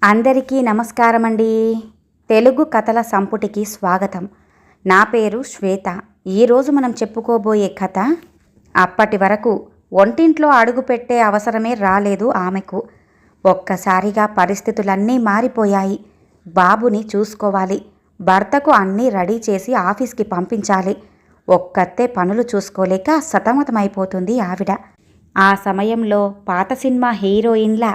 అందరికీ నమస్కారమండి. తెలుగు కథల సంపుటికి స్వాగతం. నా పేరు శ్వేత. ఈరోజు మనం చెప్పుకోబోయే కథ, అప్పటి వరకు ఒంటింట్లో అడుగుపెట్టే అవసరమే రాలేదు ఆమెకు. ఒక్కసారిగా పరిస్థితులన్నీ మారిపోయాయి. బాబుని చూసుకోవాలి, భర్తకు అన్నీ రెడీ చేసి ఆఫీస్కి పంపించాలి. ఒక్కతే పనులు చూసుకోలేక సతమతమైపోతుంది ఆవిడ. ఆ సమయంలో పాత సినిమా హీరోయిన్ల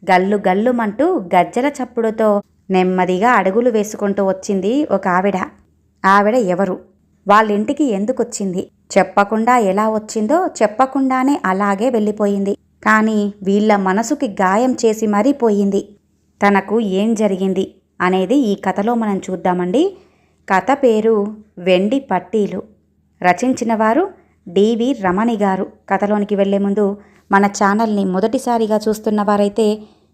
గల్లు గల్లుమంటూ గజ్జల చప్పుడుతో నెమ్మదిగా అడుగులు వేసుకుంటూ వచ్చింది ఒక ఆవిడ. ఆవిడ ఎవరు? వాళ్ళింటికి ఎందుకొచ్చింది? చెప్పకుండా ఎలా వచ్చిందో చెప్పకుండానే అలాగే వెళ్ళిపోయింది. కానీ వీళ్ళ మనసుకి గాయం చేసి మరీ పోయింది. తనకు ఏం జరిగింది అనేది ఈ కథలో మనం చూద్దామండి. కథ పేరు వెండి పట్టీలు. రచించిన వారు డివి రమణి గారు. కథలోనికి వెళ్లే ముందు మన ఛానల్ని మొదటిసారిగా చూస్తున్న వారైతే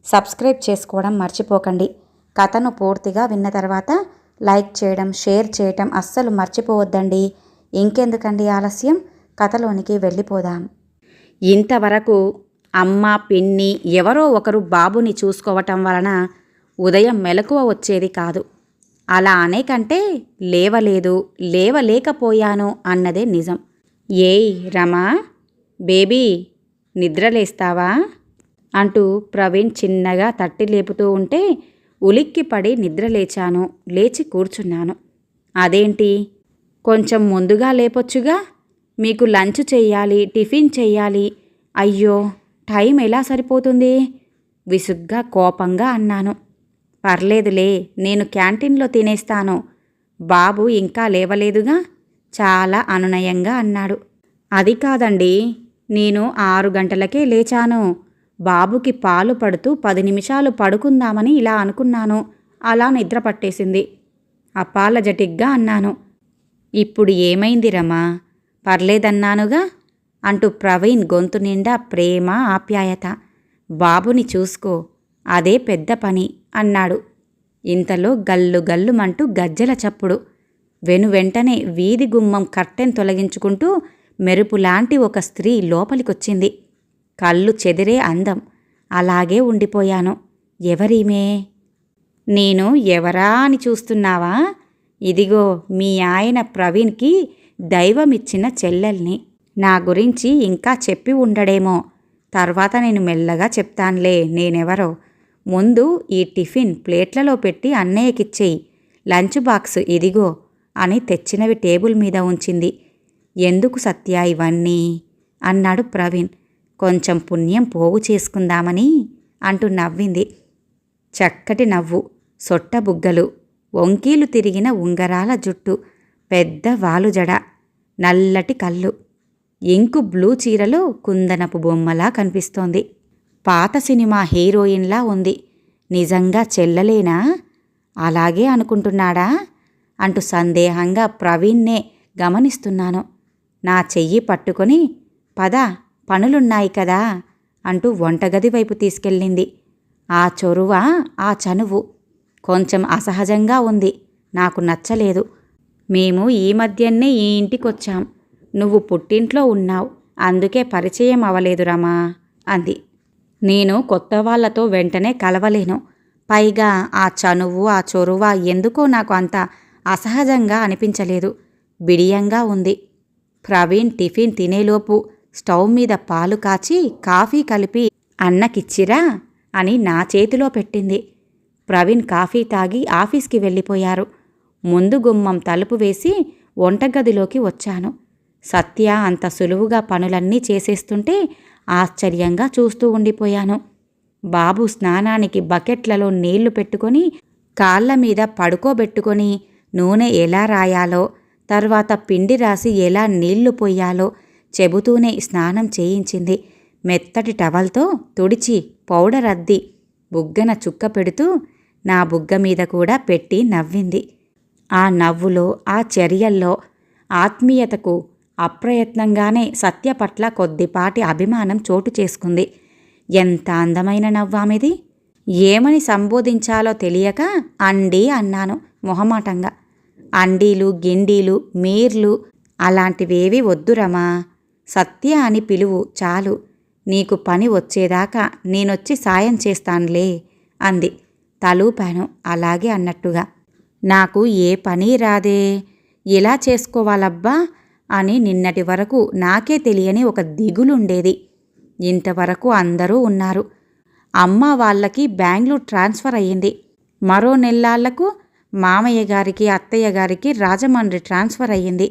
సబ్స్క్రైబ్ చేసుకోవడం మర్చిపోకండి. కథను పూర్తిగా విన్న తర్వాత లైక్ చేయడం, షేర్ చేయటం అస్సలు మర్చిపోవద్దండి. ఇంకెందుకండి ఆలస్యం, కథలోనికి వెళ్ళిపోదాం. ఇంతవరకు అమ్మ, పిన్ని ఎవరో ఒకరు బాబుని చూసుకోవటం వలన ఉదయం మెలకువ వచ్చేది కాదు. అలా అనేకంటే లేవలేకపోయాను అన్నదే నిజం. ఏయ్ రమా, బేబీ నిద్రలేస్తావా అంటూ ప్రవీణ్ చిన్నగా తట్టి లేపుతూ ఉంటే ఉలిక్కిపడి నిద్రలేచాను. లేచి కూర్చున్నాను. అదేంటి, కొంచెం ముందుగా లేపొచ్చుగా? మీకు లంచ్ చెయ్యాలి, టిఫిన్ చెయ్యాలి. అయ్యో, టైం ఎలా సరిపోతుంది? విసుగ్గా కోపంగా అన్నాను. పర్లేదులే, నేను క్యాంటీన్లో తినేస్తాను. బాబు ఇంకా లేవలేదుగా? చాలా అనునయంగా అన్నాడు. అది కాదండి, నేను 6 గంటలకే లేచాను. బాబుకి పాలు పడుతూ 10 నిమిషాలు పడుకుందామని ఇలా అనుకున్నాను. అలా నిద్ర పట్టేసింది. అపాలజటిక్గా అన్నాను. ఇప్పుడు ఏమైంది రమా? పర్లేదన్నానుగా అంటూ ప్రవీణ్ గొంతు నిండా ప్రేమ, ఆప్యాయత. బాబుని చూసుకో, అదే పెద్ద పని అన్నాడు. ఇంతలో గల్లు గల్లుమంటూ గజ్జల చప్పుడు. వెనువెంటనే వీధి గుమ్మం కర్టెన్ తొలగించుకుంటూ మెరుపులాంటి ఒక స్త్రీ లోపలికొచ్చింది. కళ్ళు చెదిరే అందం. అలాగే ఉండిపోయాను. ఎవరీమే? నేను ఎవరా అని చూస్తున్నావా? ఇదిగో మీ ఆయన ప్రవీణ్కి దైవమిచ్చిన చెల్లెల్ని. నా గురించి ఇంకా చెప్పి ఉండడేమో. తర్వాత నేను మెల్లగా చెప్తాన్లే నేనెవరో. ముందు ఈ టిఫిన్ ప్లేట్లలో పెట్టి అన్నయ్యకిచ్చేయి. లంచ్ బాక్స్ ఇదిగో అని తెచ్చినవి టేబుల్ మీద ఉంచింది. ఎందుకు సత్య ఇవన్నీ అన్నాడు ప్రవీణ్. కొంచెం పుణ్యం పోగు చేసుకుందామని అంటూ నవ్వింది. చక్కటి నవ్వు, సొట్ట బుగ్గలు, వంకీలు తిరిగిన ఉంగరాల జుట్టు, పెద్ద వాలుజడ, నల్లటి కళ్ళు, ఇంకు బ్లూ చీరలో కుందనపు బొమ్మలా కనిపిస్తోంది. పాత సినిమా హీరోయిన్లా ఉంది. నిజంగా చెల్లలేనా? అలాగే అనుకుంటున్నాడా అంటూ సందేహంగా ప్రవీణ్నే గమనిస్తున్నాను. నా చెయ్యి పట్టుకొని పద, పనులున్నాయి కదా అంటూ వంటగది వైపు తీసుకెళ్ళింది. ఆ చొరువ, ఆ చనువు కొంచెం అసహజంగా ఉంది. నాకు నచ్చలేదు. మేము ఈ మధ్యనే ఈ ఇంటికొచ్చాం. నువ్వు పుట్టింట్లో ఉన్నావు, అందుకే పరిచయం అవలేదు రమా అంది. నేను కొత్త వాళ్లతో వెంటనే కలవలేను. పైగా ఆ చనువు, ఆ చొరువ ఎందుకో నాకు అంత అసహజంగా అనిపించలేదు. బిడియంగా ఉంది. ప్రవీణ్ టిఫిన్ తినేలోపు స్టవ్ మీద పాలు కాచి కాఫీ కలిపి అన్నకిచ్చిరా అని నా చేతిలో పెట్టింది. ప్రవీణ్ కాఫీ తాగి ఆఫీస్కి వెళ్ళిపోయారు. ముందు గుమ్మం తలుపు వేసి వంటగదిలోకి వచ్చాను. సత్య అంత సులువుగా పనులన్నీ చేసేస్తుంటే ఆశ్చర్యంగా చూస్తూ ఉండిపోయాను. బాబు స్నానానికి బకెట్లలో నీళ్లు పెట్టుకొని కాళ్ల మీద పడుకోబెట్టుకొని నూనె ఎలా రాయాలో, తర్వాత పిండి రాసి ఎలా నీళ్లు పొయ్యాలో చెబుతూనే స్నానం చేయించింది. మెత్తటి టవల్తో తుడిచి పౌడర్ అద్ది బుగ్గన చుక్క పెడుతూ నా బుగ్గ మీద కూడా పెట్టి నవ్వింది. ఆ నవ్వులో, ఆ చర్యల్లో ఆత్మీయతకు అప్రయత్నంగానే సత్య పట్ల కొద్దిపాటి అభిమానం చోటు చేసుకుంది. ఎంత అందమైన నవ్వామిది! ఏమని సంబోధించాలో తెలియక అండి అన్నాను మొహమాటంగా. అండీలు, గిండీలు, మీర్లు అలాంటివేవీ వద్దురమా. సత్య అని పిలువు చాలు. నీకు పని వచ్చేదాకా నేనొచ్చి సాయం చేస్తాన్లే అంది. తలూపాను అలాగే అన్నట్టుగా. నాకు ఏ పని రాదే, ఎలా చేసుకోవాలబ్బా అని నిన్నటి వరకు నాకే తెలియని ఒక దిగులుండేది. ఇంతవరకు అందరూ ఉన్నారు. అమ్మ వాళ్ళకి బెంగళూరు ట్రాన్స్ఫర్ అయ్యింది. మరో నెల్లాళ్లకు మామయ్య గారికి అత్తయ్య గారికి రాజమండ్రి ట్రాన్స్ఫర్ అయ్యింది.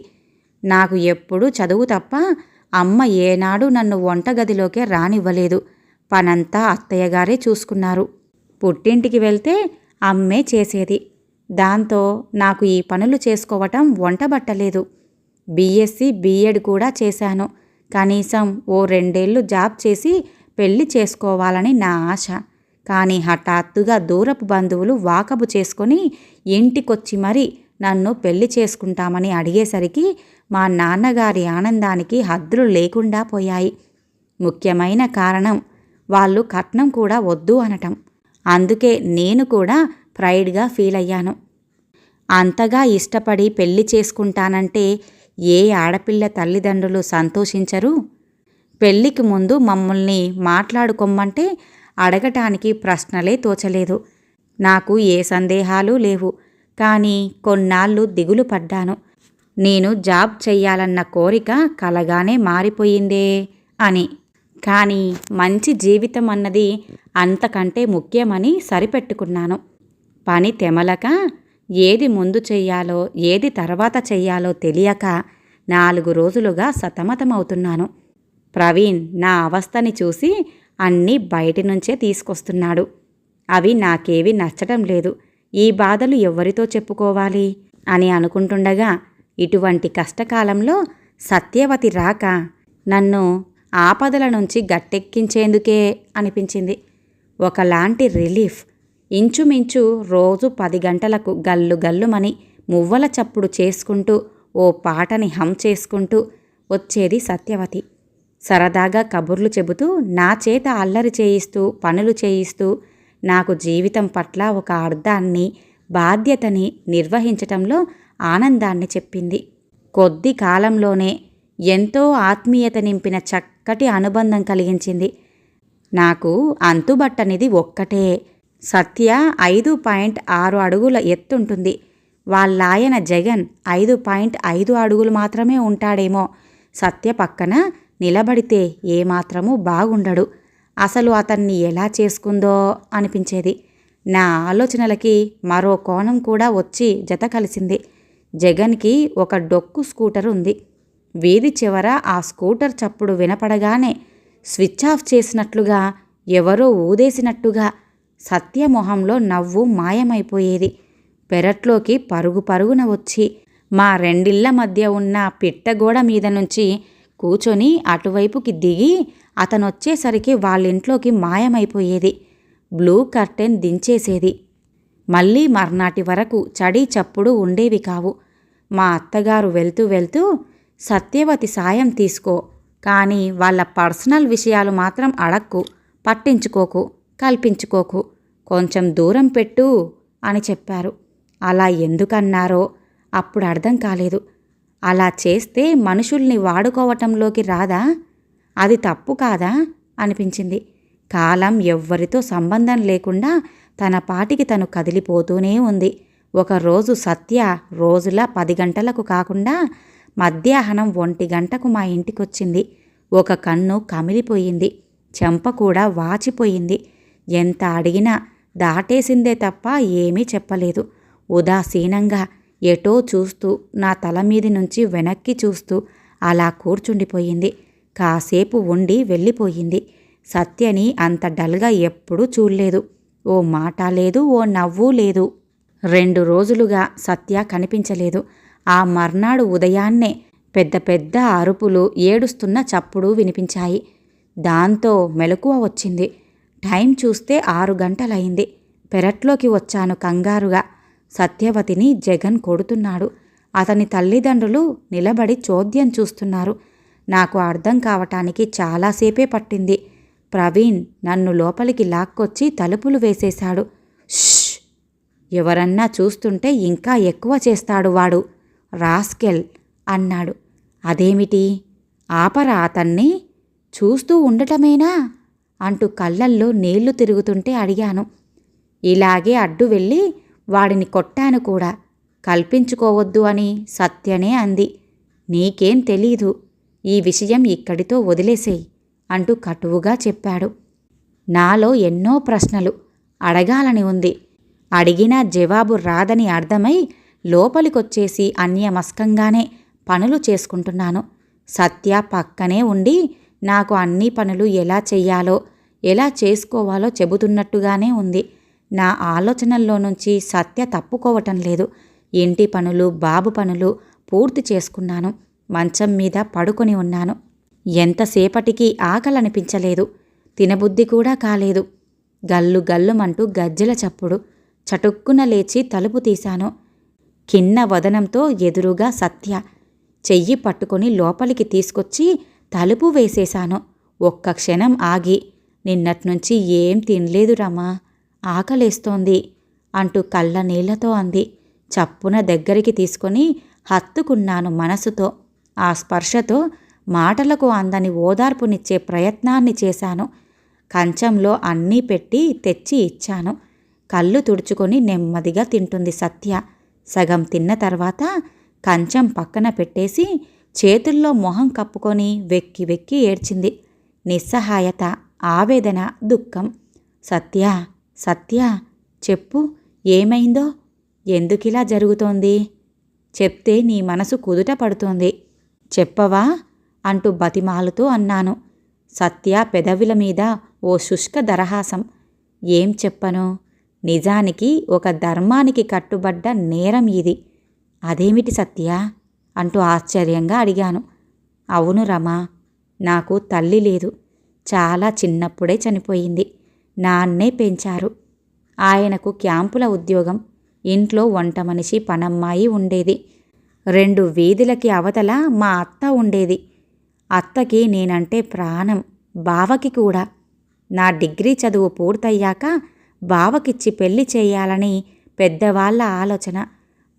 నాకు ఎప్పుడూ చదువు తప్ప అమ్మ ఏనాడు నన్ను వంటగదిలోకే రానివ్వలేదు. పనంతా అత్తయ్య గారే చూసుకున్నారు. పుట్టింటికి వెళ్తే అమ్మే చేసేది. దాంతో నాకు ఈ పనులు చేసుకోవటం వంటబట్టలేదు. బీఎస్సీ బీఎడ్ కూడా చేశాను. కనీసం ఓ 2 ఏళ్ళు జాబ్ చేసి పెళ్లి చేసుకోవాలని నా ఆశ. కానీ హఠాత్తుగా దూరపు బంధువులు వాకబు చేసుకొని ఇంటికొచ్చి మరీ నన్ను పెళ్లి చేసుకుంటామని అడిగేసరికి మా నాన్నగారి ఆనందానికి హద్దులు లేకుండా పోయాయి. ముఖ్యమైన కారణం వాళ్ళు కట్నం కూడా వద్దు అనటం. అందుకే నేను కూడా ప్రైడ్గా ఫీల్ అయ్యాను. అంతగా ఇష్టపడి పెళ్లి చేసుకుంటానంటే ఏ ఆడపిల్ల తల్లిదండ్రులు సంతోషించరు? పెళ్లికి ముందు మమ్మల్ని మాట్లాడుకోమ్మంటే అడగటానికి ప్రశ్నలే తోచలేదు. నాకు ఏ సందేహాలు లేవు. కానీ కొన్నాళ్ళు దిగులు పడ్డాను. నేను జాబ్ చెయ్యాలన్న కోరిక కలగానే మారిపోయిందే అని. కానీ మంచి జీవితం అన్నది అంతకంటే ముఖ్యమని సరిపెట్టుకున్నాను. పని తెమలక ఏది ముందు చెయ్యాలో ఏది తర్వాత చెయ్యాలో తెలియక 4 రోజులుగా సతమతమవుతున్నాను. ప్రవీణ్ నా అవస్థని చూసి అన్నీ బయటి నుంచే తీసుకొస్తున్నాడు. అవి నాకేవి నచ్చటం లేదు. ఈ బాధలు ఎవరితో చెప్పుకోవాలి అని అనుకుంటుండగా ఇటువంటి కష్టకాలంలో సత్యవతి రాక నన్ను ఆపదల నుంచి గట్టెక్కించేందుకే అనిపించింది. ఒకలాంటి రిలీఫ్. ఇంచుమించు రోజు 10 గంటలకు గల్లు గల్లుమని మువ్వల చప్పుడు చేసుకుంటూ ఓ పాటని హమ్ చేసుకుంటూ వచ్చేది సత్యవతి. సరదాగా కబుర్లు చెబుతూ నా చేత అల్లరి చేయిస్తూ పనులు చేయిస్తూ నాకు జీవితం పట్ల ఒక అర్థాన్ని బాధ్యతని నిర్వహించటంలో ఆనందాన్ని చెప్పింది. కొద్ది కాలంలోనే ఎంతో ఆత్మీయత నింపిన చక్కటి అనుబంధం కలిగించింది. నాకు అంతుబట్టనిది ఒక్కటే. సత్య 5.6 అడుగుల ఎత్తుంటుంది. వాళ్ళాయన జగన్ 5.5 అడుగులు మాత్రమే ఉంటాడేమో. సత్య పక్కన నిలబడితే ఏమాత్రమూ బాగుండడు. అసలు అతన్ని ఎలా చేసుకుందో అనిపించేది. నా ఆలోచనలకి మరో కోణం కూడా వచ్చి జత కలిసింది. జగన్కి ఒక డొక్కు స్కూటర్ ఉంది. వీధి చివర ఆ స్కూటర్ చప్పుడు వినపడగానే స్విచ్ ఆఫ్ చేసినట్లుగా ఎవరో ఊదేసినట్టుగా సత్య మొహంలో నవ్వు మాయమైపోయేది. పెరట్లోకి పరుగు పరుగున వచ్చి మా రెండిళ్ల మధ్య ఉన్న పిట్టగోడ మీద నుంచి కూచొని అటువైపుకి దిగి అతనొచ్చేసరికి వాళ్ళింట్లోకి మాయమైపోయేది. Blue curtain దించేసేది. మళ్ళీ మర్నాటి వరకు చడీ చప్పుడు ఉండేవి కావు. మా అత్తగారు వెళ్తూ వెళ్తూ సత్యవతి సాయం తీసుకో, కానీ వాళ్ళ పర్సనల్ విషయాలు మాత్రం అడక్కు, పట్టించుకోకు, కల్పించుకోకు, కొంచెం దూరం పెట్టు అని చెప్పారు. అలా ఎందుకన్నారో అప్పుడు అర్థం కాలేదు. అలా చేస్తే మనుషుల్ని వాడుకోవటంలోకి రాదా? అది తప్పు కాదా అనిపించింది. కాలం ఎవ్వరితో సంబంధం లేకుండా తన పాటికి తను కదిలిపోతూనే ఉంది. ఒకరోజు సత్య రోజులా 10 గంటలకు కాకుండా మధ్యాహ్నం 1 గంటకు మా ఇంటికొచ్చింది. ఒక కన్ను కమిలిపోయింది, చెంప కూడా వాచిపోయింది. ఎంత అడిగినా దాటేసిందే తప్ప ఏమీ చెప్పలేదు. ఉదాసీనంగా ఎటో చూస్తూ నా తల మీది నుంచి వెనక్కి చూస్తూ అలా కూర్చుండిపోయింది. కాసేపు ఉండి వెళ్ళిపోయింది. సత్యని అంత డల్గా ఎప్పుడూ చూడలేదు. ఓ మాట లేదు, ఓ నవ్వు లేదు. 2 రోజులుగా సత్య కనిపించలేదు. ఆ మర్నాడు ఉదయాన్నే పెద్ద పెద్ద అరుపులు, ఏడుస్తున్న చప్పుడు వినిపించాయి. దాంతో మెలకువ వచ్చింది. టైం చూస్తే 6 గంటలయింది. పెరట్లోకి వచ్చాను కంగారుగా. సత్యవతిని జగన్ కొడుతున్నాడు. అతని తల్లిదండ్రులు నిలబడి చోద్యం చూస్తున్నారు. నాకు అర్థం కావటానికి చాలాసేపే పట్టింది. ప్రవీణ్ నన్ను లోపలికి లాక్కొచ్చి తలుపులు వేసేశాడు. ష్! ఎవరన్నా చూస్తుంటే ఇంకా ఎక్కువ చేస్తాడు వాడు, రాస్కెల్ అన్నాడు. అదేమిటి? ఆపరా అతన్ని? చూస్తూ ఉండటమేనా అంటూ కళ్ళల్లో నీళ్లు తిరుగుతుంటే అడిగాను. ఇలాగే అడ్డు వెళ్ళి వాడిని కొట్టాను కూడా. కల్పించుకోవద్దు అని సత్యనే అంది. నీకేం తెలీదు, ఈ విషయం ఇక్కడితో వదిలేసేయ్ అంటూ కటువుగా చెప్పాడు. నాలో ఎన్నో ప్రశ్నలు అడగాలని ఉంది. అడిగినా జవాబు రాదని అర్థమై లోపలికొచ్చేసి అన్యమస్కంగానే పనులు చేసుకుంటున్నాను. సత్య పక్కనే ఉండి నాకు అన్ని పనులు ఎలా చెయ్యాలో, ఎలా చేసుకోవాలో చెబుతున్నట్టుగానే ఉంది. నా ఆలోచనల్లో నుంచి సత్య తప్పుకోవటం లేదు. ఇంటి పనులు, బాబు పనులు పూర్తి చేసుకున్నాను. మంచం మీద పడుకొని ఉన్నాను. ఎంతసేపటికి ఆకలనిపించలేదు. తినబుద్ధి కూడా కాలేదు. గల్లు గల్లుమంటూ గజ్జెల చప్పుడు. చటుక్కున లేచి తలుపు తీశాను. కిన్న వదనంతో ఎదురుగా సత్య. చెయ్యి పట్టుకొని లోపలికి తీసుకొచ్చి తలుపు వేసేశాను. ఒక్క క్షణం ఆగి, నిన్నట్నుంచి ఏం తినలేదు రమా, ఆకలేస్తోంది అంటూ కళ్ళ నీళ్లతో అంది. చప్పున దగ్గరికి తీసుకొని హత్తుకున్నాను మనసుతో. ఆ స్పర్శతో మాటలకు అందని ఓదార్పునిచ్చే ప్రయత్నాన్ని చేశాను. కంచంలో అన్నీ పెట్టి తెచ్చి ఇచ్చాను. కళ్ళు తుడుచుకొని నెమ్మదిగా తింటుంది సత్య. సగం తిన్న తర్వాత కంచం పక్కన పెట్టేసి చేతుల్లో మొహం కప్పుకొని వెక్కి వెక్కి ఏడ్చింది. నిస్సహాయత, ఆవేదన, దుఃఖం. సత్య, సత్య, చెప్పు, ఏమైందో? ఎందుకిలా జరుగుతోంది? చెప్తే నీ మనసు కుదుట పడుతోంది. చెప్పవా అంటూ బతిమాలుతూ అన్నాను. సత్య పెదవిల మీద ఓ శుష్క దరహాసం. ఏం చెప్పను? నిజానికి ఒక ధర్మానికి కట్టుబడ్డ నేరం ఇది. అదేమిటి సత్య అంటూ ఆశ్చర్యంగా అడిగాను. అవును రమా, నాకు తల్లి లేదు. చాలా చిన్నప్పుడే చనిపోయింది. నాన్నే పెంచారు. ఆయనకు క్యాంపుల ఉద్యోగం. ఇంట్లో వంట మనిషి, పనమ్మాయి ఉండేది. 2 వీధులకి అవతల మా అత్త ఉండేది. అత్తకి నేనంటే ప్రాణం, బావకి కూడా. నా డిగ్రీ చదువు పూర్తయ్యాక బావకిచ్చి పెళ్లి చేయాలని పెద్దవాళ్ల ఆలోచన.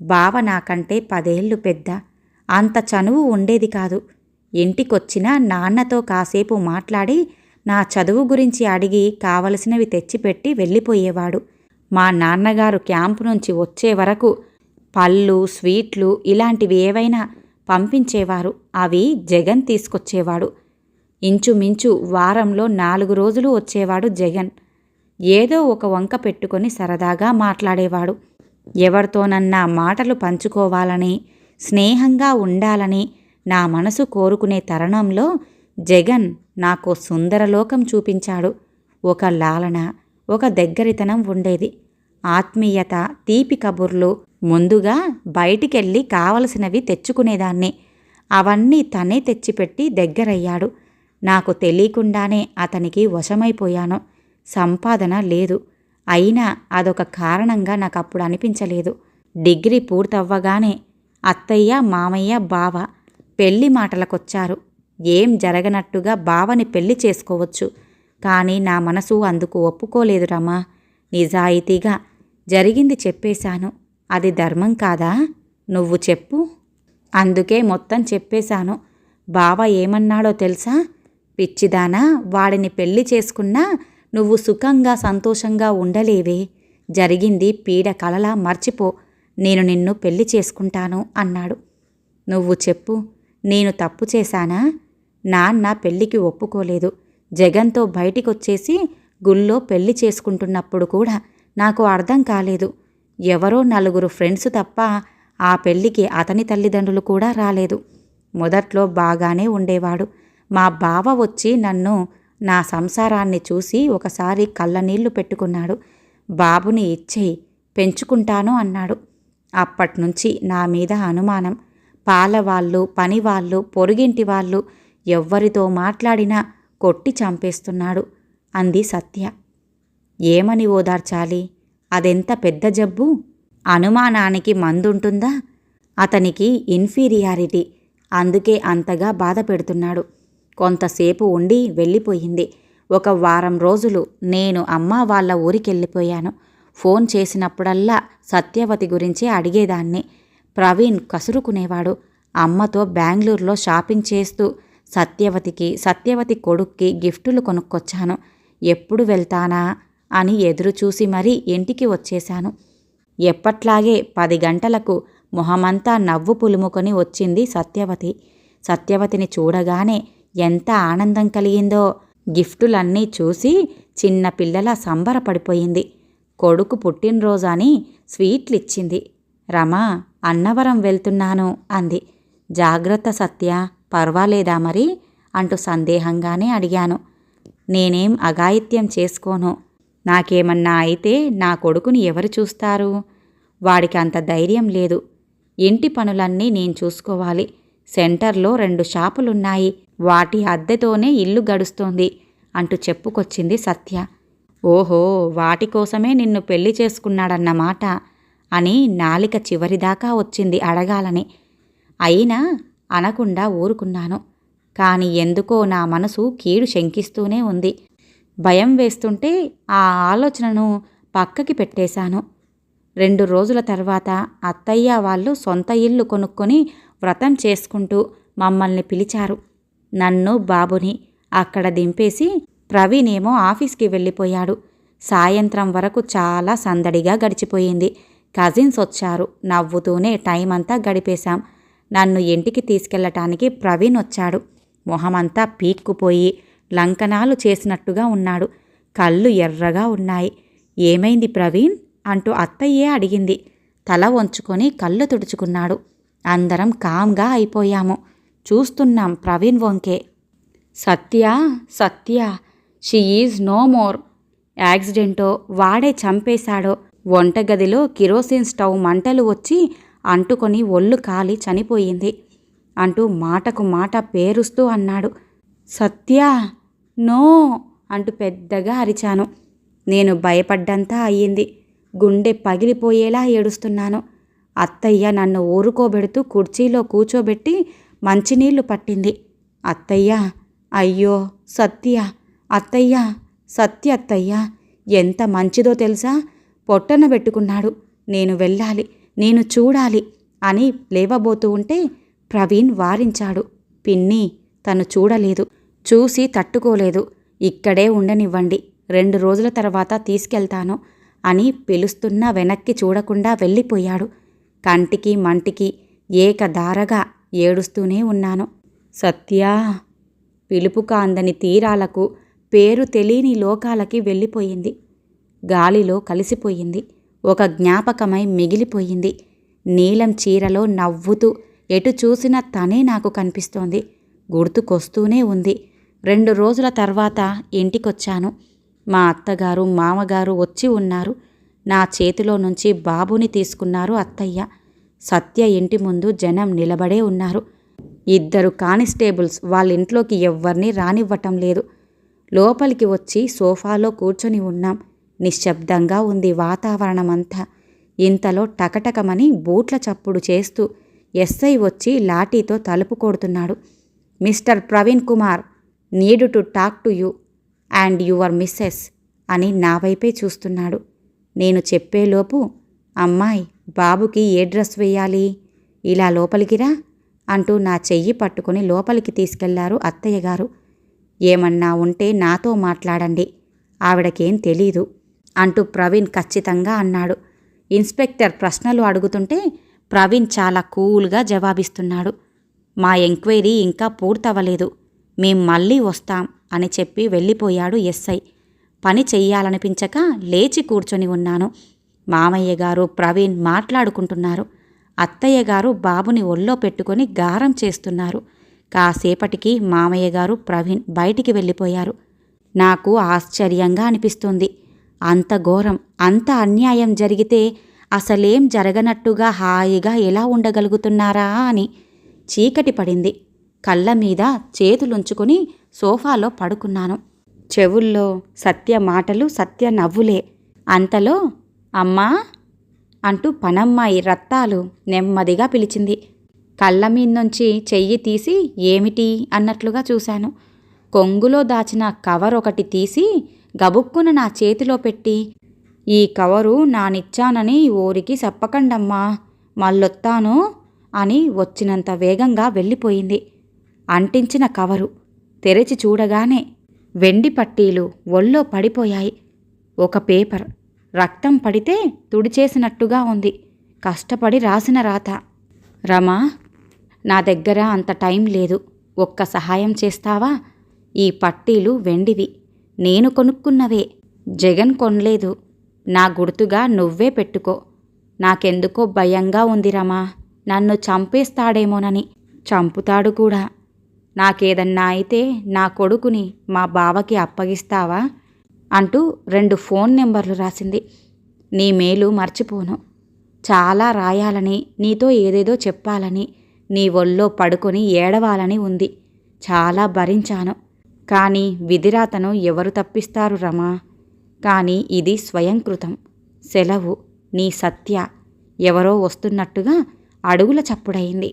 బావ నాకంటే 10 ఏళ్ళు పెద్ద. అంత చనువు ఉండేది కాదు. ఇంటికొచ్చినా నాన్నతో కాసేపు మాట్లాడి నా చదువు గురించి అడిగి కావలసినవి తెచ్చిపెట్టి వెళ్ళిపోయేవాడు. మా నాన్నగారు క్యాంపు నుంచి వచ్చే వరకు పళ్ళు, స్వీట్లు ఇలాంటివి ఏవైనా పంపించేవారు. అవి జగన్ తీసుకొచ్చేవాడు. ఇంచుమించు వారంలో 4 రోజులు వచ్చేవాడు జగన్. ఏదో ఒక వంక పెట్టుకొని సరదాగా మాట్లాడేవాడు. ఎవరితోనన్నా మాటలు పంచుకోవాలని, స్నేహంగా ఉండాలని నా మనసు కోరుకునే తరుణంలో జగన్ నాకో సుందరలోకం చూపించాడు. ఒక లాలన, ఒక దగ్గరితనం ఉండేది. ఆత్మీయత, తీపి కబుర్లు. ముందుగా బయటికెళ్ళి కావలసినవి తెచ్చుకునేదాన్ని. అవన్నీ తనే తెచ్చిపెట్టి దగ్గరయ్యాడు. నాకు తెలియకుండానే అతనికి వశమైపోయాను. సంపాదన లేదు. అయినా అదొక కారణంగా నాకప్పుడు అనిపించలేదు. డిగ్రీ పూర్తవ్వగానే అత్తయ్య, మామయ్య, బావ పెళ్లి మాటలకొచ్చారు. ఏం జరగనట్టుగా బావని పెళ్లి చేసుకోవచ్చు. కానీ నా మనసు అందుకు ఒప్పుకోలేదు రమా. నిజాయితీగా జరిగింది చెప్పేశాను. అది ధర్మం కాదా? నువ్వు చెప్పు. అందుకే మొత్తం చెప్పేశాను. బావ ఏమన్నాడో తెలుసా? పిచ్చిదానా, వాడిని పెళ్లి చేసుకున్నా నువ్వు సుఖంగా సంతోషంగా ఉండలేవే. జరిగింది పీడ కలలా మర్చిపో. నేను నిన్ను పెళ్లి చేసుకుంటాను అన్నాడు. నువ్వు చెప్పు, నేను తప్పు చేశానా? నాన్న పెళ్లికి ఒప్పుకోలేదు. జగన్తో బయటికొచ్చేసి గుళ్ళో పెళ్లి చేసుకుంటున్నప్పుడు కూడా నాకు అర్థం కాలేదు. ఎవరో 4 ఫ్రెండ్స్ తప్ప ఆ పెళ్లికి అతని తల్లిదండ్రులు కూడా రాలేదు. మొదట్లో బాగానే ఉండేవాడు. మా బావ వచ్చి నన్ను, నా సంసారాన్ని చూసి ఒకసారి కళ్ళనీళ్లు పెట్టుకున్నాడు. బాబుని ఇచ్చేయి, పెంచుకుంటాను అన్నాడు. అప్పట్నుంచి నా మీద అనుమానం. పాలవాళ్ళు, పనివాళ్ళు, పొరుగింటి వాళ్ళు ఎవ్వరితో మాట్లాడినా కొట్టి చంపేస్తున్నాడు అంది సత్య. ఏమని ఓదార్చాలి? అదెంత పెద్ద జబ్బు. అనుమానానికి మందుంటుందా? అతనికి ఇన్ఫీరియారిటీ. అందుకే అంతగా బాధ పెడుతున్నాడు. కొంతసేపు ఉండి వెళ్ళిపోయింది. ఒక వారం రోజులు నేను అమ్మ వాళ్ళ ఊరికెళ్ళిపోయాను. ఫోన్ చేసినప్పుడల్లా సత్యవతి గురించి అడిగేదాన్ని. ప్రవీణ్ కసురుకునేవాడు. అమ్మతో బెంగళూరులో షాపింగ్ చేస్తూ సత్యవతికి, సత్యవతి కొడుక్కి గిఫ్టులు కొనుక్కొచ్చాను. ఎప్పుడు వెళ్తానా అని ఎదురుచూసి మరీ ఇంటికి వచ్చేశాను. ఎప్పట్లాగే 10 గంటలకు మొహమంతా నవ్వు పులుముకొని వచ్చింది సత్యవతి. సత్యవతిని చూడగానే ఎంత ఆనందం కలిగిందో. గిఫ్టులన్నీ చూసి చిన్న పిల్లల సంబరపడిపోయింది. కొడుకు పుట్టినరోజని స్వీట్లిచ్చింది. రమా, అన్నవరం వెళ్తున్నాను అంది. జాగ్రత్త సత్య, పర్వాలేదా మరి అంటూ సందేహంగానే అడిగాను. నేనేం అఘాయిత్యం చేసుకోను. నాకేమన్నా అయితే నా కొడుకుని ఎవరు చూస్తారు? వాడికి అంత ధైర్యం లేదు. ఇంటి పనులన్నీ నేను చూసుకోవాలి. సెంటర్లో 2 షాపులున్నాయి. వాటి అద్దెతోనే ఇల్లు గడుస్తోంది అంటూ చెప్పుకొచ్చింది సత్య. ఓహో, వాటి కోసమే నిన్ను పెళ్లి చేసుకున్నాడన్నమాట అని నాలిక చివరిదాకా వచ్చింది అడగాలని. అయినా అనకుండా ఊరుకున్నాను. కాని ఎందుకో నా మనసు కీడు శంకిస్తూనే ఉంది. భయం వేస్తుంటే ఆ ఆలోచనను పక్కకి పెట్టేశాను. 2 రోజుల తర్వాత అత్తయ్య వాళ్ళు సొంత ఇల్లు కొనుక్కొని వ్రతం చేసుకుంటూ మమ్మల్ని పిలిచారు. నన్ను, బాబుని అక్కడ దింపేసి ప్రవీణేమో ఆఫీస్కి వెళ్ళిపోయాడు. సాయంత్రం వరకు చాలా సందడిగా గడిచిపోయింది. కజిన్స్ వచ్చారు. నవ్వుతూనే టైం అంతా గడిపేశాం. నన్ను ఇంటికి తీసుకెళ్లటానికి ప్రవీణ్ వచ్చాడు. మొహమంతా పీక్కుపోయి లంకనాలు చేసినట్టుగా ఉన్నాడు. కళ్ళు ఎర్రగా ఉన్నాయి. ఏమైంది ప్రవీణ్ అంటూ అత్తయ్యే అడిగింది. తల వంచుకొని కళ్ళు తుడుచుకున్నాడు. అందరం కామ్గా అయిపోయాము. చూస్తున్నాం Praveen వంకే. Satya Satya she is no more. యాక్సిడెంటో వాడే చంపేశాడో. వంటగదిలో కిరోసిన్ స్టవ్ మంటలు వచ్చి అంటుకొని ఒళ్ళు కాలి చనిపోయింది అంటూ మాటకు మాట పేరుస్తూ అన్నాడు. సత్య, నో అంటూ పెద్దగా అరిచాను. నేను భయపడ్డంతా అయ్యింది. గుండె పగిలిపోయేలా ఏడుస్తున్నాను. అత్తయ్య నన్ను ఊరుకోబెడుతూ కుర్చీలో కూర్చోబెట్టి మంచినీళ్లు పట్టింది. అత్తయ్య, అయ్యో సత్య, అత్తయ్య, సత్య అత్తయ్య ఎంత మంచిదో తెలుసా? పొట్టన పెట్టుకున్నాడు. నేను వెళ్ళాలి, నేను చూడాలి అని లేవబోతూ ఉంటే ప్రవీణ్ వారించాడు. పిన్ని, తను చూడలేదు, చూసి తట్టుకోలేదు. ఇక్కడే ఉండనివ్వండి, 2 రోజుల తర్వాత తీసుకెళ్తాను అని పిలుస్తున్నా వెనక్కి చూడకుండా వెళ్ళిపోయాడు. కంటికి మంటికి ఏకధారగా ఏడుస్తూనే ఉన్నాను. సత్యా, పిలుపుక అందని తీరాలకు, పేరు తెలియని లోకాలకి వెళ్ళిపోయింది. గాలిలో కలిసిపోయింది. ఒక జ్ఞాపకమై మిగిలిపోయింది. నీలం చీరలో నవ్వుతూ ఎటు చూసినా తనే నాకు కనిపిస్తోంది. గుర్తుకొస్తూనే ఉంది. 2 రోజుల తర్వాత ఇంటికొచ్చాను. మా అత్తగారు, మామగారు వచ్చి ఉన్నారు. నా చేతిలో నుంచి బాబుని తీసుకున్నారు అత్తయ్య. సత్య ఇంటి ముందు జనం నిలబడే ఉన్నారు. 2 కానిస్టేబుల్స్ వాళ్ళింట్లోకి ఎవ్వరినీ రానివ్వటం లేదు. లోపలికి వచ్చి సోఫాలో కూర్చొని ఉన్నాం. నిశ్శబ్దంగా ఉంది వాతావరణమంతా. ఇంతలో టకటకమని బూట్ల చప్పుడు చేస్తూ ఎస్ఐ వచ్చి లాఠీతో తలుపు కొడుతున్నాడు. Mister Praveen Kumar, need to talk to you and your missus అని నా వైపే చూస్తున్నాడు. నేను చెప్పేలోపు, అమ్మాయి, బాబుకి ఏ డ్రెస్ వేయాలి? ఇలా లోపలికి రా అంటూ నా చెయ్యి పట్టుకొని లోపలికి తీసుకెళ్లారు అత్తయ్య గారు. ఏమన్నా ఉంటే నాతో మాట్లాడండి, ఆవిడకేం తెలీదు అంటూ ప్రవీణ్ ఖచ్చితంగా అన్నాడు. ఇన్స్పెక్టర్ ప్రశ్నలు అడుగుతుంటే ప్రవీణ్ చాలా కూల్గా జవాబిస్తున్నాడు. మా ఎంక్వైరీ ఇంకా పూర్తవలేదు, మేం మళ్ళీ వస్తాం అని చెప్పి వెళ్ళిపోయాడు ఎస్ఐ. పని చెయ్యాలనిపించక లేచి కూర్చొని ఉన్నాను. మామయ్య గారు, ప్రవీణ్ మాట్లాడుకుంటున్నారు. అత్తయ్య గారు బాబుని ఒళ్ళో పెట్టుకొని గారం చేస్తున్నారు. కాసేపటికి మామయ్య గారు, ప్రవీణ్ బయటికి వెళ్ళిపోయారు. నాకు ఆశ్చర్యంగా అనిపిస్తుంది. అంత ఘోరం, అంత అన్యాయం జరిగితే అసలేం జరగనట్టుగా హాయిగా ఎలా ఉండగలుగుతున్నారా అని. చీకటి పడింది. కళ్ళ మీద చేతులుంచుకొని సోఫాలో పడుకున్నాను. చెవుల్లో సత్య మాటలు, సత్య నవ్వులే. అంతలో అమ్మా అంటూ పనమ్మాయి రత్తాలు నెమ్మదిగా పిలిచింది. కళ్ళ మీద్నుంచి చెయ్యి తీసి ఏమిటి అన్నట్లుగా చూశాను. కొంగులో దాచిన కవర్ ఒకటి తీసి గబుక్కున నా చేతిలో పెట్టి, ఈ కవరు నానిచ్చానని ఊరికి చెప్పకండమ్మా, మళ్ళొత్తాను అని వచ్చినంత వేగంగా వెళ్ళిపోయింది. అంటించిన కవరు తెరిచి చూడగానే వెండి పట్టీలు ఒళ్ళో పడిపోయాయి. ఒక పేపర్. రక్తం పడితే తుడిచేసినట్టుగా ఉంది. కష్టపడి రాసిన రాత. రమా, నా దగ్గర అంత టైం లేదు. ఒక్క సహాయం చేస్తావా? ఈ పట్టీలు వెండివి. నేను కొనుక్కున్నవే. జగన్ కొనలేదు. నా గుర్తుగా నువ్వే పెట్టుకో. నాకెందుకో భయంగా ఉంది రమా. నన్ను చంపేస్తాడేమోనని. చంపుతాడు కూడా. నాకేదన్నా అయితే నా కొడుకుని మా బావకి అప్పగిస్తావా అంటూ 2 ఫోన్ నెంబర్లు రాసింది. నీ మేలు మర్చిపోను. చాలా రాయాలని, నీతో ఏదేదో చెప్పాలని, నీ ఒళ్ళో పడుకొని ఏడవాలని ఉంది. చాలా భరించాను. కానీ విధిరాతను ఎవరు తప్పిస్తారు రమా? కానీ ఇది స్వయంకృతం. సెలవు. నీ సత్య. ఎవరో వస్తున్నట్టుగా అడుగుల చప్పుడయింది.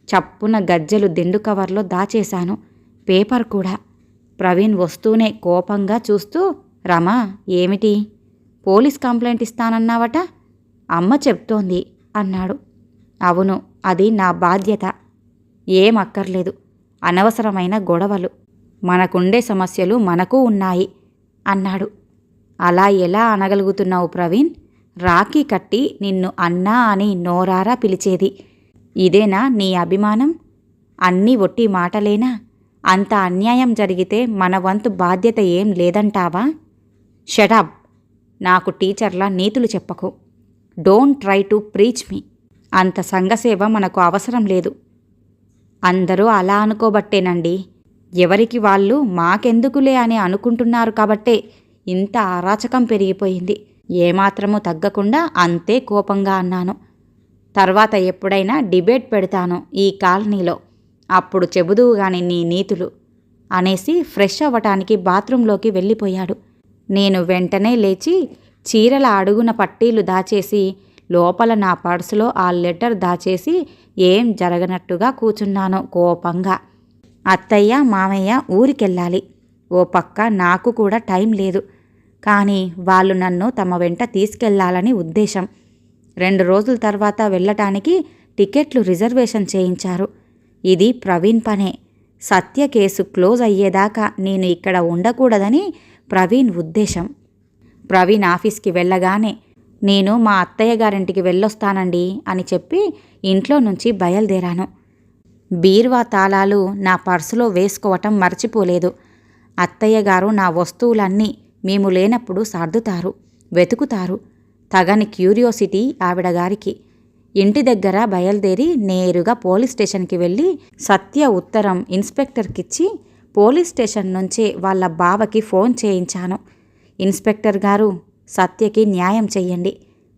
చప్పున గజ్జెలు దిండు కవర్లో దాచేశాను. పేపర్ కూడా. ప్రవీణ్ వస్తూనే కోపంగా చూస్తూ, రమా, ఏమిటి? పోలీస్ కంప్లైంట్ ఇస్తానన్నావట? అమ్మ చెప్తోంది అన్నాడు. అవును, అది నా బాధ్యత. ఏం అక్కర్లేదు. అనవసరమైన గొడవలు. మనకుండే సమస్యలు మనకు ఉన్నాయి అన్నాడు. అలా ఎలా అనగలుగుతున్నావు ప్రవీణ్? రాఖీ కట్టి నిన్ను అన్నా అని నోరారా పిలిచేది. ఇదేనా నీ అభిమానం? అన్నీ ఒట్టి మాటలేనా? అంత అన్యాయం జరిగితే మన వంతు బాధ్యత ఏం లేదంటావా? షటప్. నాకు టీచర్లా నీతులు చెప్పకు. డోంట్ ట్రై టు ప్రీచ్ మీ. అంత సంఘసేవ మనకు అవసరం లేదు. అందరూ అలా అనుకోబట్టేనండి. ఎవరికి వాళ్ళు మాకెందుకులే అని అనుకుంటున్నారు కాబట్టే ఇంత అరాచకం పెరిగిపోయింది. ఏమాత్రమూ తగ్గకుండా అంతే కోపంగా అన్నాను. తర్వాత ఎప్పుడైనా డిబేట్ పెడతాను ఈ కాలనీలో. అప్పుడు చెబుదువు గాని నీ నీతులు అనేసి ఫ్రెష్ అవ్వటానికి బాత్రూంలోకి వెళ్ళిపోయాడు. నేను వెంటనే లేచి చీరల అడుగున పట్టీలు దాచేసి లోపల నా పర్సులో ఆ లెటర్ దాచేసి ఏం జరగనట్టుగా కూచున్నాను కోపంగా. అత్తయ్య మామయ్య ఊరికెళ్ళాలి. ఓ పక్క నాకు కూడా టైం లేదు. కానీ వాళ్ళు నన్ను తమ వెంట తీసుకెళ్లాలని ఉద్దేశం. 2 రోజుల తర్వాత వెళ్ళటానికి టికెట్లు రిజర్వేషన్ చేయించారు. ఇది ప్రవీణ్ పనే. సత్య కేసు క్లోజ్ అయ్యేదాకా నేను ఇక్కడ ఉండకూడదని ప్రవీణ్ ఉద్దేశం. ప్రవీణ్ ఆఫీస్కి వెళ్ళగానే నేను మా అత్తయ్య గారింటికి వెళ్ళొస్తానండి అని చెప్పి ఇంట్లో నుంచి బయలుదేరాను. బీరువా తాళాలు నా పర్సులో వేసుకోవటం మర్చిపోలేదు. అత్తయ్య గారు నా వస్తువులన్నీ మేము లేనప్పుడు సర్దుతారు, వెతుకుతారు. తగని క్యూరియాసిటీ ఆవిడ గారికి. ఇంటి దగ్గర బయలుదేరి నేరుగా పోలీస్ స్టేషన్కి వెళ్ళి సత్య ఉత్తరం ఇన్స్పెక్టర్కిచ్చి పోలీస్ స్టేషన్ నుంచే వాళ్ళ బావకి ఫోన్ చేయించాను. ఇన్స్పెక్టర్ గారు, సత్యకి న్యాయం చెయ్యండి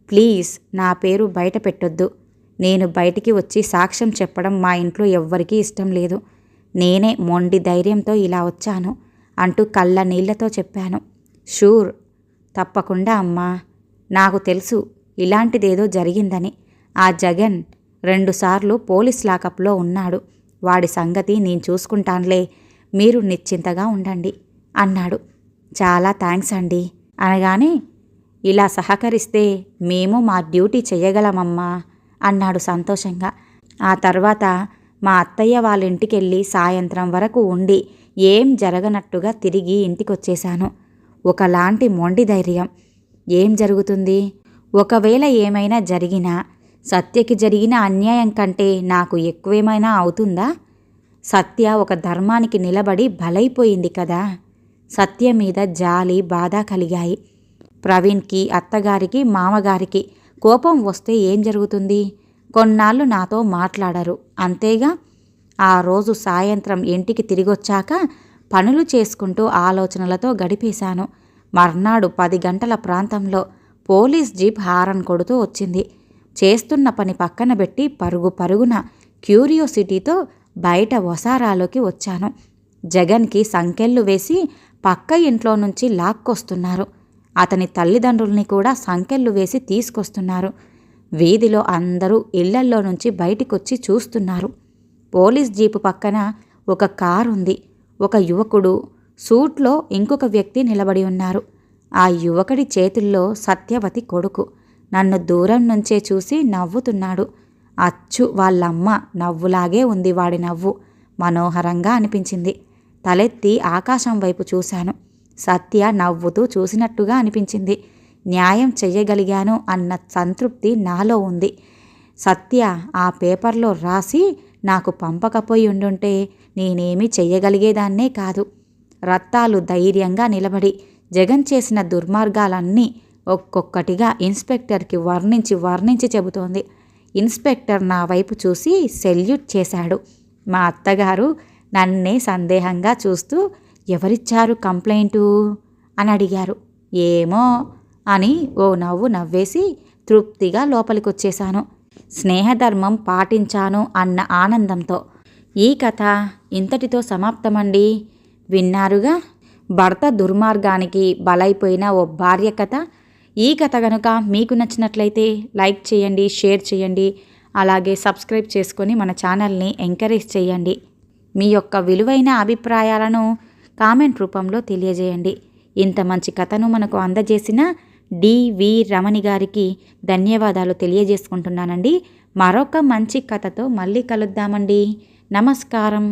ప్లీజ్. నా పేరు బయట పెట్టొద్దు. నేను బయటికి వచ్చి సాక్ష్యం చెప్పడం మా ఇంట్లో ఎవ్వరికీ ఇష్టం లేదు. నేనే మొండి ధైర్యంతో ఇలా వచ్చాను అంటూ కళ్ళ నీళ్లతో చెప్పాను. షూర్, తప్పకుండా అమ్మా. నాకు తెలుసు ఇలాంటిదేదో జరిగిందని. ఆ జగన్ 2 సార్లు పోలీస్ లాకప్లో ఉన్నాడు. వాడి సంగతి నేను చూసుకుంటానులే. మీరు నిశ్చింతగా ఉండండి అన్నాడు. చాలా థ్యాంక్స్ అండి అనగానే, ఇలా సహకరిస్తే మేము మా డ్యూటీ చెయ్యగలమమ్మా అన్నాడు సంతోషంగా. ఆ తర్వాత మా అత్తయ్య వాళ్ళ ఇంటికెళ్ళి సాయంత్రం వరకు ఉండి ఏం జరగనట్టుగా తిరిగి ఇంటికొచ్చేశాను. ఒకలాంటి మొండి ధైర్యం. ఏం జరుగుతుంది? ఒకవేళ ఏమైనా జరిగినా సత్యకి జరిగిన అన్యాయం కంటే నాకు ఎక్కువేమైనా అవుతుందా? సత్య ఒక ధర్మానికి నిలబడి బలైపోయింది కదా. సత్య మీద జాలి, బాధ కలిగాయి. ప్రవీణ్కి, అత్తగారికి, మామగారికి కోపం వస్తే ఏం జరుగుతుంది? కొన్నాళ్ళు నాతో మాట్లాడరు, అంతేగా. ఆ రోజు సాయంత్రం ఇంటికి తిరిగొచ్చాక పనులు చేసుకుంటూ ఆలోచనలతో గడిపేశాను. మర్నాడు 10 గంటల ప్రాంతంలో పోలీస్ జీప్ హారన్ కొడుతూ వచ్చింది. చేస్తున్న పని పక్కన పెట్టి పరుగు పరుగున క్యూరియోసిటీతో బయట వసారాలోకి వచ్చాను. జగన్కి సంకెళ్ళు వేసి పక్క ఇంట్లో నుంచి లాక్కొస్తున్నారు. అతని తల్లిదండ్రుల్ని కూడా సంకెళ్ళు వేసి తీసుకొస్తున్నారు. వీధిలో అందరూ ఇళ్లల్లో నుంచి బయటికొచ్చి చూస్తున్నారు. పోలీస్ జీపు పక్కన ఒక కారు ఉంది. ఒక యువకుడు సూట్లో ఇంకొక వ్యక్తి నిలబడి ఉన్నారు. ఆ యువకుడి చేతుల్లో సత్యవతి కొడుకు. నన్ను దూరం నుంచే చూసి నవ్వుతున్నాడు. అచ్చు వాళ్ళమ్మ నవ్వులాగే ఉంది వాడి నవ్వు. మనోహరంగా అనిపించింది. తలెత్తి ఆకాశం వైపు చూశాను. సత్య నవ్వుతూ చూసినట్టుగా అనిపించింది. న్యాయం చెయ్యగలిగాను అన్న సంతృప్తి నాలో ఉంది. సత్య ఆ పేపర్లో రాసి నాకు పంపకపోయి ఉండుంటే నేనేమీ చెయ్యగలిగేదాన్నే కాదు. రత్తాలు ధైర్యంగా నిలబడి జగన్ చేసిన దుర్మార్గాలన్నీ ఒక్కొక్కటిగా ఇన్స్పెక్టర్కి వర్ణించి చెబుతోంది. ఇన్స్పెక్టర్ నా వైపు చూసి సెల్యూట్ చేశాడు. మా అత్తగారు నన్నే సందేహంగా చూస్తూ ఎవరిచ్చారు కంప్లైంటు అని అడిగారు. ఏమో అని ఓ నవ్వు నవ్వేసి తృప్తిగా లోపలికొచ్చేశాను. స్నేహధర్మం పాటించాను అన్న ఆనందంతో. ఈ కథ ఇంతటితో సమాప్తమండి. విన్నారుగా, భర్త దుర్మార్గానికి బలైపోయిన ఓ భార్య కథ. ఈ కథ కనుక మీకు నచ్చినట్లయితే లైక్ చేయండి, షేర్ చేయండి, అలాగే సబ్స్క్రైబ్ చేసుకొని మన ఛానల్ని ఎంకరేజ్ చేయండి. మీ యొక్క విలువైన అభిప్రాయాలను కామెంట్ రూపంలో తెలియజేయండి. ఇంత మంచి కథను మనకు అందజేసిన డివి రమణి గారికి ధన్యవాదాలు తెలియజేసుకుంటున్నానండి. మరొక మంచి కథతో మళ్ళీ కలుద్దామండి. నమస్కారం.